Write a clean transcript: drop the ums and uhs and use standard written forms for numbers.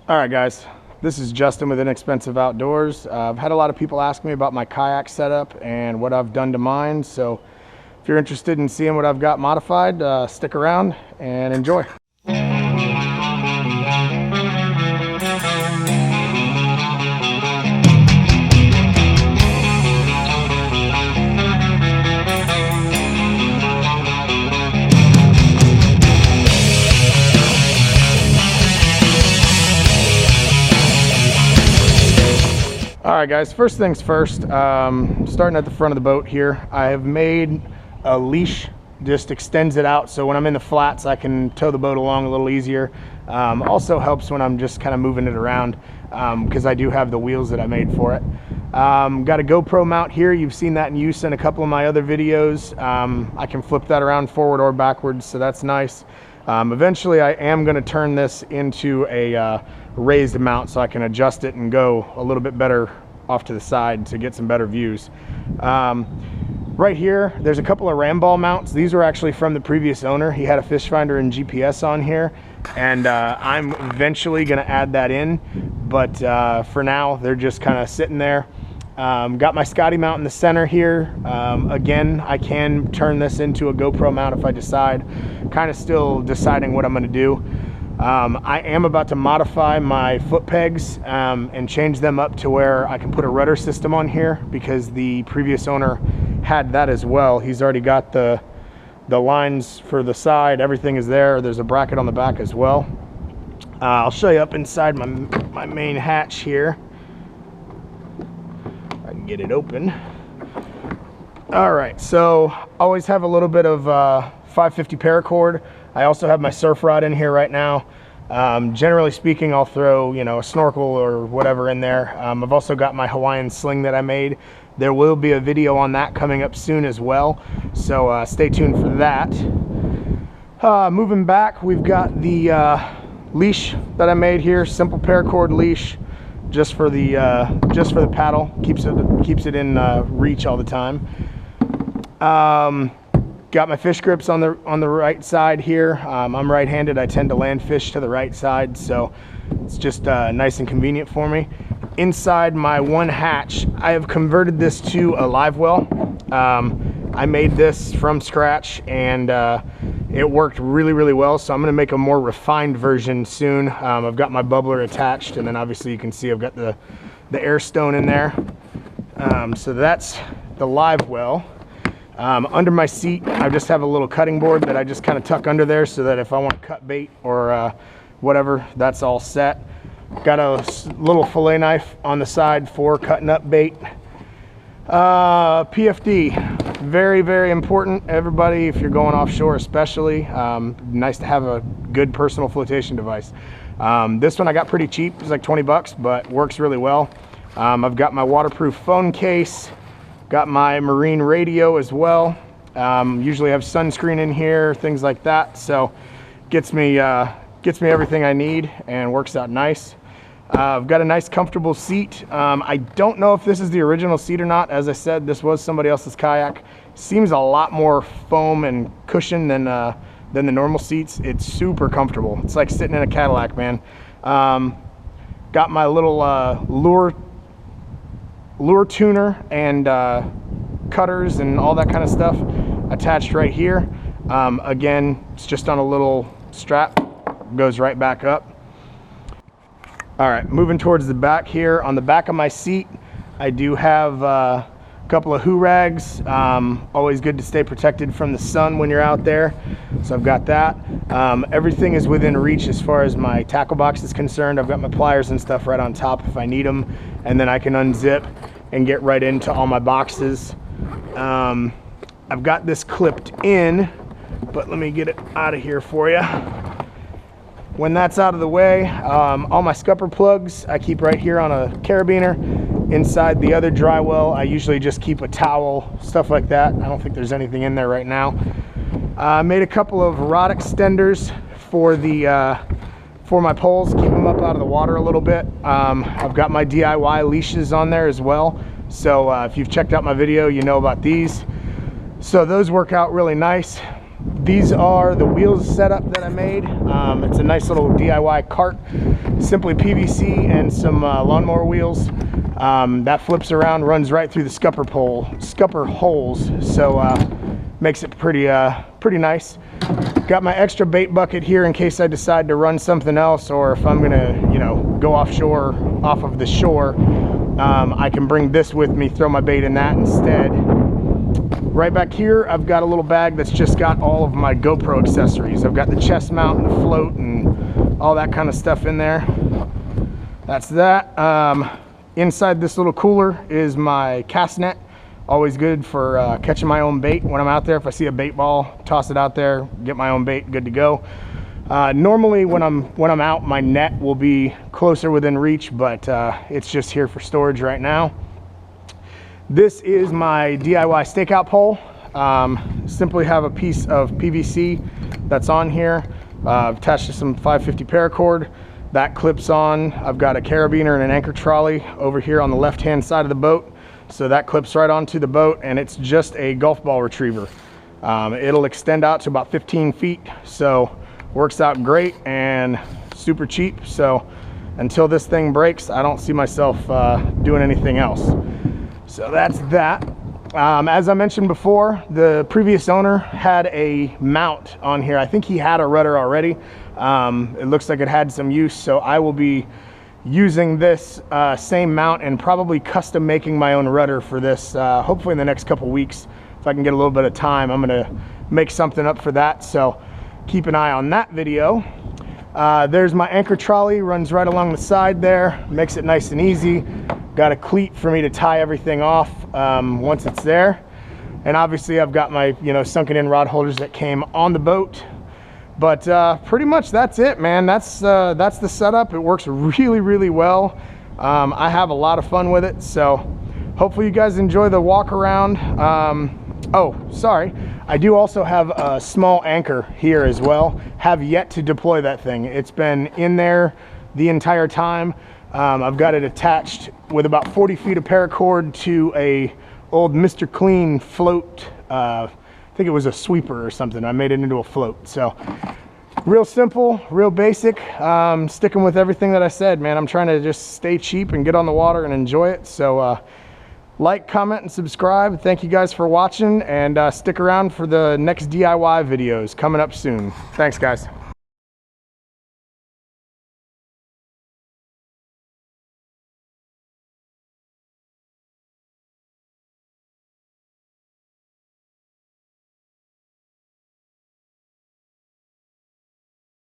All right, guys, this is Justin with Inexpensive Outdoors. I've had a lot of people ask me about my kayak setup and what I've done to mine. So if you're interested in seeing what I've got modified, stick around and enjoy. All right, guys, first things first, starting at the front of the boat here, I have made a leash, just extends it out so when I'm in the flats I can tow the boat along a little easier. Also helps when I'm just kind of moving it around because I do have the wheels that I made for it. Got a GoPro mount here. You've seen that in use in a couple of my other videos. I can flip that around forward or backwards, so that's nice. Eventually I am going to turn this into a raised mount so I can adjust it and go a little bit better off to the side to get some better views. Right here there's a couple of ram ball mounts. These were actually from the previous owner. He had a fish finder and GPS on here, and I'm eventually going to add that in, but for now they're just kind of sitting there. Got my Scotty mount in the center here. Again, I can turn this into a GoPro mount if I decide. Kind of still deciding what I'm going to do. I am about to modify my foot pegs and change them up to where I can put a rudder system on here, because the previous owner had that as well. He's already got the lines for the side, everything is there. There's a bracket on the back as well. I'll show you up inside my main hatch here. I can get it open. All right, so always have a little bit of 550 paracord. I also have my surf rod in here right now. Generally speaking, I'll throw, a snorkel or whatever in there. I've also got my Hawaiian sling that I made. There will be a video on that coming up soon as well, so stay tuned for that. Moving back, we've got the leash that I made here, simple paracord leash, just for the paddle. Keeps it in reach all the time. Got my fish grips on the right side here. I'm right-handed. I tend to land fish to the right side, so it's just nice and convenient for me. Inside my one hatch, I have converted this to a live well. I made this from scratch, and it worked really, really well, so I'm going to make a more refined version soon. I've got my bubbler attached, and then obviously you can see I've got the air stone in there. So that's the live well. Under my seat, I just have a little cutting board that I just kind of tuck under there so that if I want to cut bait or whatever, that's all set. Got a little fillet knife on the side for cutting up bait. PFD, very, very important. Everybody, if you're going offshore especially, nice to have a good personal flotation device. This one I got pretty cheap. It's like 20 bucks, but works really well. I've got my waterproof phone case. Got my marine radio as well. Usually have sunscreen in here, things like that. So gets me everything I need and works out nice. I've got a nice comfortable seat. I don't know if this is the original seat or not. As I said, this was somebody else's kayak. Seems a lot more foam and cushion than the normal seats. It's super comfortable. It's like sitting in a Cadillac, man. Got my little lure tuner and cutters and all that kind of stuff attached right here. Again, it's just on a little strap, goes right back up. All right, moving towards the back here. On the back of my seat, I do have a couple of hoo rags. Always good to stay protected from the sun when you're out there, so I've got that. Everything is within reach as far as my tackle box is concerned. I've got my pliers and stuff right on top if I need them, and then I can unzip and get right into all my boxes. I've got this clipped in, but let me get it out of here for you. When that's out of the way, all my scupper plugs I keep right here on a carabiner. Inside the other dry well, I usually just keep a towel, stuff like that. I don't think there's anything in there right now. I made a couple of rod extenders for my poles, keep them up out of the water a little bit. I've got my DIY leashes on there as well. So if you've checked out my video, you know about these. So those work out really nice. These are the wheels setup that I made. It's a nice little DIY cart, simply PVC and some lawnmower wheels. That flips around, runs right through the scupper holes, so makes it pretty nice. Got my extra bait bucket here in case I decide to run something else, or if I'm gonna, you know, go offshore, off of the shore. I can bring this with me, throw my bait in that instead. Right back here, I've got a little bag that's just got all of my GoPro accessories. I've got the chest mount and the float and all that kind of stuff in there. That's that. Inside this little cooler is my cast net. Always good for catching my own bait when I'm out there. If I see a bait ball, toss it out there, get my own bait, good to go. Normally when I'm out, my net will be closer within reach, but it's just here for storage right now. This is my DIY stakeout pole. Simply have a piece of PVC that's on here, attached to some 550 paracord. That clips on. I've got a carabiner and an anchor trolley over here on the left-hand side of the boat. So that clips right onto the boat, and it's just a golf ball retriever. It'll extend out to about 15 feet, so works out great and super cheap. So until this thing breaks, I don't see myself doing anything else. So that's that. As I mentioned before, the previous owner had a mount on here. I think he had a rudder already. It looks like it had some use, so I will be using this same mount and probably custom making my own rudder for this, hopefully in the next couple weeks. If I can get a little bit of time, I'm gonna make something up for that, so keep an eye on that video. There's my anchor trolley, runs right along the side there, makes it nice and easy. Got a cleat for me to tie everything off once it's there. And obviously I've got my, you know, sunken in rod holders that came on the boat. But pretty much that's it, man. That's the setup. It works really, really well. I have a lot of fun with it, so hopefully you guys enjoy the walk around. Oh, sorry. I do also have a small anchor here as well. Have yet to deploy that thing. It's been in there the entire time. I've got it attached with about 40 feet of paracord to a old Mr. Clean float. I think it was a sweeper or something. I made it into a float. So real simple, real basic. Sticking with everything that I said, man. I'm trying to just stay cheap and get on the water and enjoy it. So like, comment, and subscribe. Thank you guys for watching, and stick around for the next DIY videos coming up soon. Thanks, guys.